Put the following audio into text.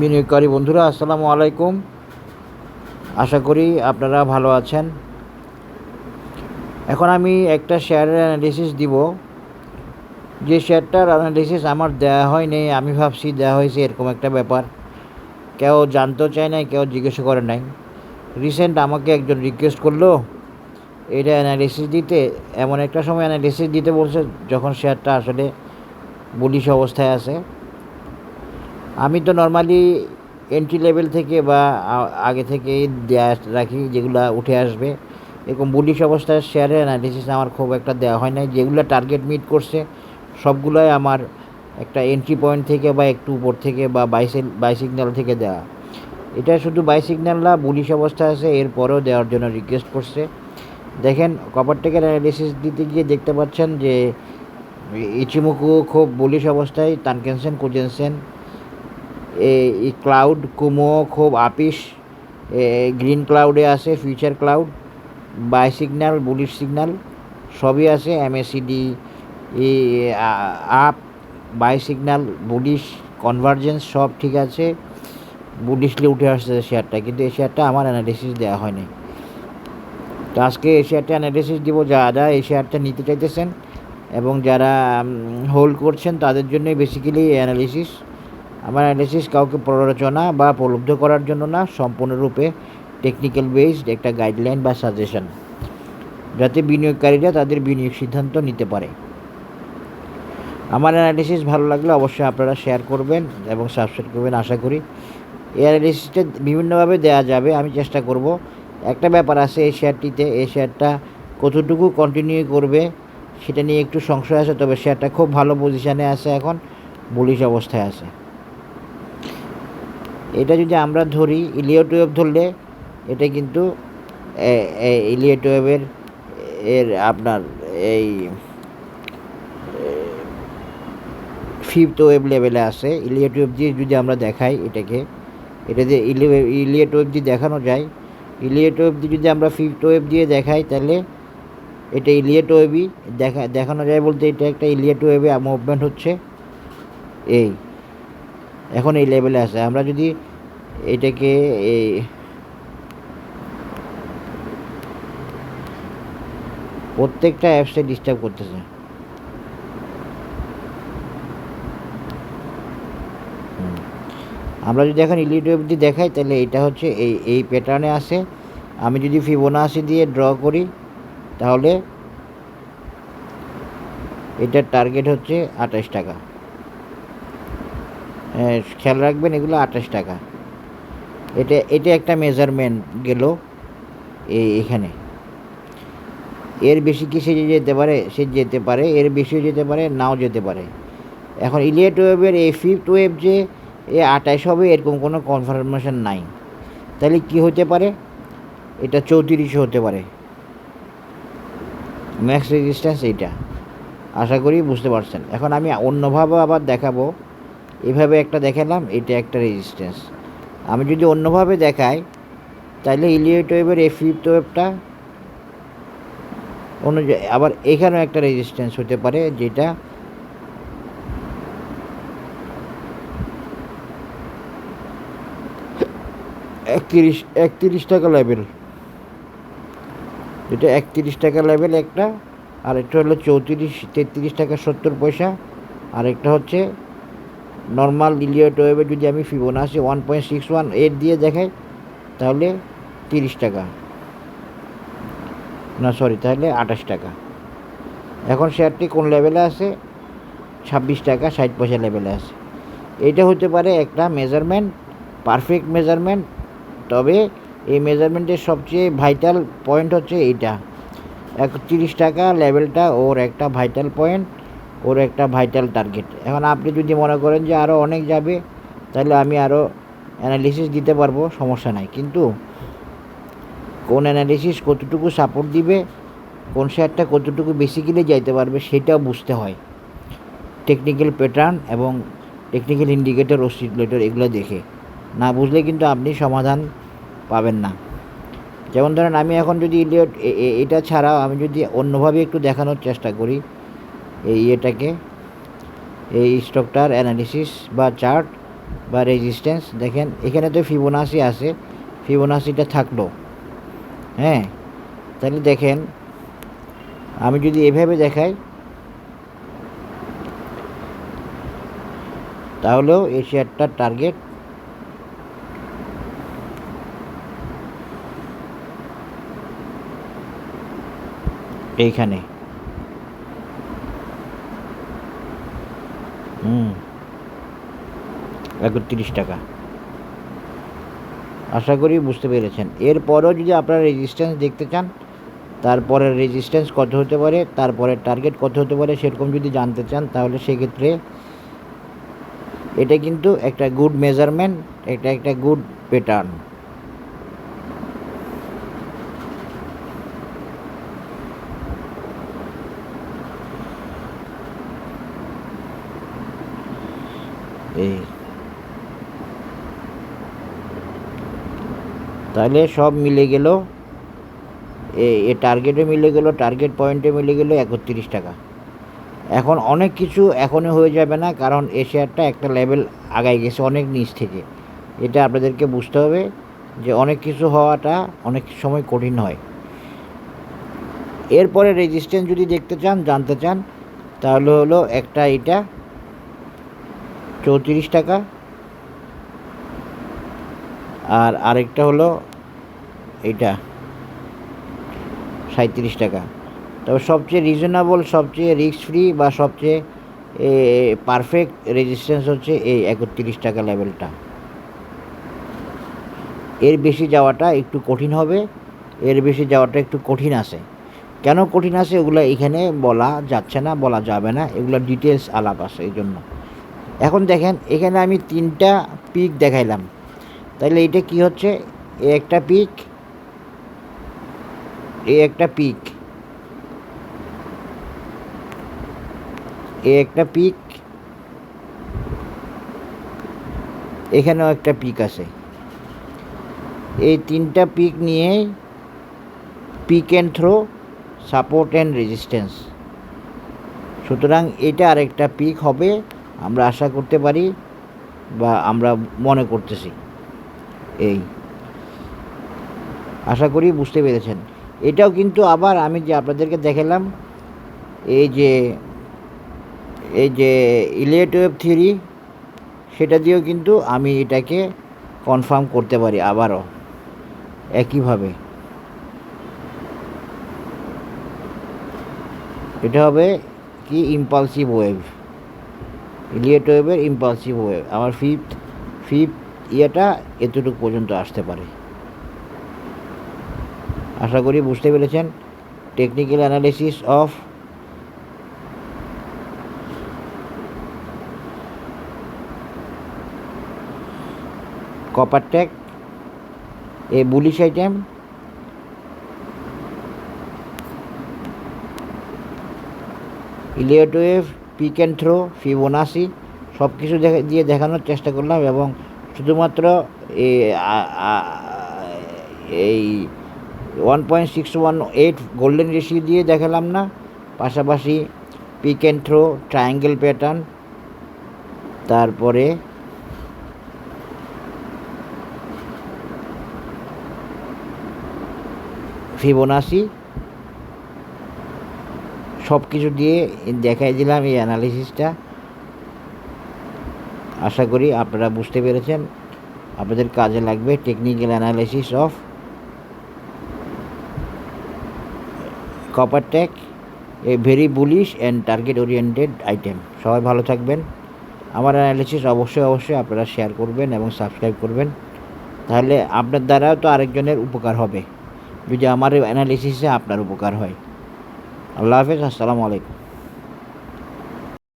বিনিয়োগকারী বন্ধুরা, আসসালামু আলাইকুম। আশা করি আপনারা ভালো আছেন। এখন আমি একটা শেয়ারের অ্যানালিসিস দিব। যে শেয়ারটার অ্যানালিসিস আমার দেওয়া হয়নি, আমি ভাবছি দেওয়া হয়েছে, এরকম একটা ব্যাপার। কেউ জানতেও চায় নাই, কেউ জিজ্ঞেস করে নাই। রিসেন্ট আমাকে একজন রিকোয়েস্ট করলো এটা অ্যানালিসিস দিতে। এমন একটা সময় অ্যানালিসিস দিতে বলছে যখন শেয়ারটা আসলে বুলিশ অবস্থায় আছে। আমি তো নর্মালি এন্ট্রি লেভেল থেকে বা আগে থেকে দেয়া রাখি, যেগুলো উঠে আসবে। এরকম বুলিশ অবস্থায় শেয়ারের অ্যানালিসিস আমার খুব একটা দেওয়া হয় নাই। যেগুলো টার্গেট মিট করছে সবগুলোই আমার একটা এন্ট্রি পয়েন্ট থেকে বা একটু উপর থেকে বা বাই সিগন্যাল থেকে দেওয়া। এটা শুধু বাই সিগন্যাল না, বুলিশ অবস্থায় আছে এরপরেও দেওয়ার জন্য রিকোয়েস্ট করছে। দেখেন, কপারটেকের অ্যানালিসিস দিতে গিয়ে দেখতে পাচ্ছেন যে ইচিমুকু খুব বুলিশ অবস্থায়, তানকেনসেন, কুজেনসেন, এই ক্লাউড কুমো খুব আপিস, গ্রিন ক্লাউডে আছে, future cloud, by signal, bullish signal সবই আছে। MACD up, by signal, bullish, convergence সব ঠিক আছে। বুলিশলি উঠে আসছে শেয়ারটা, কিন্তু এই শেয়ারটা আমার অ্যানালিসিস দেওয়া হয়নি। তো আজকে এই শেয়ারটা অ্যানালিসিস দিব। যারা এই শেয়ারটা নিতে চাইতেছেন এবং যারা হোল্ড করছেন তাদের জন্যই বেসিক্যালি অ্যানালিসিস। আমার অ্যানালিসিস কাউকে প্ররোচনা বা প্রলুব্ধ করার জন্য না, সম্পূর্ণরূপে টেকনিক্যাল বেসড একটা গাইডলাইন বা সাজেশন, যাতে বিনিয়োগকারীরা তাদের বিনিয়োগ সিদ্ধান্ত নিতে পারে। আমার অ্যানালিসিস ভালো লাগলে অবশ্যই আপনারা শেয়ার করবেন এবং সাবস্ক্রাইব করবেন। আশা করি এই অ্যানালিসিসটা বিভিন্নভাবে দেওয়া যাবে, আমি চেষ্টা করব। একটা ব্যাপার আছে এই শেয়ারটিতে, এই শেয়ারটা কতটুকু কন্টিনিউ করবে সেটা নিয়ে একটু সংশয় আছে, তবে শেয়ারটা খুব ভালো পজিশানে আছে, এখন বুলিশ অবস্থায় আছে। এটা যদি আমরা ধরি ইলিয়ট ওয়েভ ধরলে, এটা কিন্তু ইলিয়ট ওয়েভের আপনার এই ফিফথ ওয়েভ লেভেলে আছে। ইলিয়ট ওয়েভ দিয়ে যদি আমরা দেখাই এটাকে, এটা যে ইলিয়ট ওয়েভ দিয়ে দেখানো যায়, ইলিয়ট ওয়েভ দিয়ে যদি আমরা ফিফথ ওয়েভ দিয়ে দেখাই তাহলে এটা ইলিয়ট ওয়েভই দেখানো যায়। বলতে এটা একটা ইলিয়ট ওয়েভে মুভমেন্ট হচ্ছে, এই এখন এই লেভেলে আছে। আমরা যদি এটাকে এই প্রত্যেকটা অ্যাপসে ডিস্টার্ব করতেছে। আমরা যদি এখন ইলিয়ট ওয়েভ দিয়ে দেখাই তাহলে এটা হচ্ছে এই প্যাটার্নে আসে। আমি যদি ফিবোনাচি দিয়ে ড্র করি তাহলে এটার টার্গেট হচ্ছে 28 টাকা। খেয়াল রাখবেন, এগুলো 28 টাকা। এটা একটা মেজারমেন্ট গেল এখানে। এর বেশি কি সে যেতে পারে? সে যেতে পারে, এর বেশিও যেতে পারে, নাও যেতে পারে। এখন ইলিয়ট ওয়েভের এই ফিফথ ওয়েভ যে 28 হবে এরকম কোনো কনফার্মেশন নাই। তাহলে কি হতে পারে? এটা 34 হতে পারে ম্যাক্স রেজিস্ট্যান্স। এইটা আশা করি বুঝতে পারছেন। এখন আমি অন্যভাবে আবার দেখাবো। এভাবে একটা দেখালাম, এটা একটা রেজিস্ট্যান্স। আমি যদি অন্যভাবে দেখাই তাহলে ইলিয়ট ওয়েভের এই ফিফথ ওয়েভটা অনুযায়ী আবার এখানেও একটা রেজিস্ট্যান্স হতে পারে, যেটা একত্রিশ টাকা লেভেল, যেটা 31 টাকা লেভেল একটা। আরেকটা হলো 33 টাকা 70 পয়সা। আরেকটা হচ্ছে নর্মাল ইলিয়ট ওয়েভে যদি আমি ফিবোনাচি 1.618 দিয়ে দেখাই তাহলে 30 টাকা, না সরি, তাহলে 28 টাকা। এখন শেয়ারটি কোন লেভেলে আছে? 26 টাকা 60 পয়সা লেভেলে আছে। এটা হতে পারে একটা মেজারমেন্ট, পারফেক্ট মেজারমেন্ট। তবে এই মেজারমেন্টের সবচেয়ে ভাইটাল পয়েন্ট হচ্ছে এইটা 31 টাকা লেভেলটা ওর একটা ভাইটাল পয়েন্ট, ওর একটা ভাইটাল টার্গেট। এখন আপনি যদি মনে করেন যে আরও অনেক যাবে তাহলে আমি আরও অ্যানালিসিস দিতে পারবো, সমস্যা নাই। কিন্তু কোন অ্যানালিসিস কতটুকু সাপোর্ট দিবে, কোন শেয়ারটা কতটুকু বেসিক্যালি যাইতে পারবে সেটাও বুঝতে হয় টেকনিক্যাল প্যাটার্ন এবং টেকনিক্যাল ইন্ডিকেটর, অসিলেটর এগুলো দেখে। না বুঝলে কিন্তু আপনি সমাধান পাবেন না। যেমন ধরেন আমি এখন যদি এটা ছাড়াও আমি যদি অন্যভাবে একটু দেখানোর চেষ্টা করি এটাকে, এই স্টকটার অ্যানালিসিস বা চার্ট, বা রেজিস্ট্যান্স দেখেন এখানে তো ফিবোনাসি আছে, ফিবোনাসিটা থাকলো। হ্যাঁ, তাহলে দেখেন আমি যদি এভাবে দেখাই তাহলেও এই শেয়ারটার টার্গেট এইখানে। 31 টাকা। আশা করি বুঝতে পেরেছেন। এরপরেও যদি আপনারা রেজিস্ট্যান্স দেখতে চান, তারপরের রেজিস্ট্যান্স কত হতে পারে, তারপরের টার্গেট কত হতে পারে, সেরকম যদি জানতে চান তাহলে সেক্ষেত্রে এটা কিন্তু একটা গুড মেজারমেন্ট, এটা একটা গুড প্যাটার্ন। এই তাহলে সব মিলে গেল, এ টার্গেটে মিলে গেল, টার্গেট পয়েন্টে মিলে গেল 31 টাকা। এখন অনেক কিছু এখনই হয়ে যাবে না, কারণ এ শেয়ারটা একটা লেভেল আগায় গেছে অনেক নিচ থেকে। এটা আপনাদেরকে বুঝতে হবে যে অনেক কিছু হওয়াটা অনেক সময় কঠিন হয়। এরপরে রেজিস্ট্যান্স যদি দেখতে চান, জানতে চান, তাহলে হলো একটা এটা 34 টাকা, আর আরেকটা হলো এটা 37 টাকা। তবে সবচেয়ে রিজনেবল, সবচেয়ে রিস্ক ফ্রি বা সবচেয়ে পারফেক্ট রেজিস্ট্যান্স হচ্ছে এই 31 টাকা লেভেলটা। এর বেশি যাওয়াটা একটু কঠিন হবে, এর বেশি যাওয়াটা একটু কঠিন আছে। কেন কঠিন আছে ওগুলো এখানে বলা যাচ্ছে না, বলা যাবে না, এগুলো ডিটেলস আলাপ আছে এই জন্য। এখন দেখেন এখানে আমি 3টা পিক দেখাইলাম, তাহলে এইটা কি হচ্ছে, এ একটা পিক, এ একটা পিক, এ একটা পিক, এখানেও একটা পিক আছে। এই 3টা পিক নিয়ে peak and throw, support and resistance. সুতরাং এটা আরেকটা পিক হবে আমরা আশা করতে পারি বা আমরা মনে করতেছি। এই আশা করি বুঝতে পেরেছেন। এটাও কিন্তু আবার আমি যে আপনাদেরকে দেখালাম, এই যে ইলিয়ট ওয়েভ থিওরি, সেটা দিয়েও কিন্তু আমি এটাকে কনফার্ম করতে পারি আবারও একইভাবে। এটা হবে কি ইম্পালসিভ ওয়েভ, ইলিয়ট ওয়েভের ইম্পালসিভ ওয়েভ। আমার ফিফথ ইয়েটা এতটুকু পর্যন্ত আসতে পারে। আশা করি বুঝতে পেরেছেন। Technical analysis of Coppertech, a bullish item, Elliott wave, peak and throw, Fibonacci, সব কিছু দিয়ে দেখানোর চেষ্টা করলাম, এবং শুধুমাত্র এই 1.618 গোল্ডেন রেশিও দিয়ে দেখালাম না, পাশাপাশি peak and throw, triangle pattern, তারপরে ফিবোনাসি, সব কিছু দিয়ে দেখাই দিলাম এই অ্যানালিসিসটা। আশা করি আপনারা বুঝতে পেরেছেন, আপনাদের কাজে লাগবে। Technical analysis of Coppertech, a very bullish and target oriented item. সবাই ভালো থাকবেন। আমার অ্যানালিসিস অবশ্যই আপনারা শেয়ার করবেন এবং সাবস্ক্রাইব করবেন, তাহলে আপনার দ্বারাও তো আরেকজনের উপকার হবে যদি আমার অ্যানালিসিসে আপনার উপকার হয়। আল্লাহ হাফেজ, আসসালামু আলাইকুম।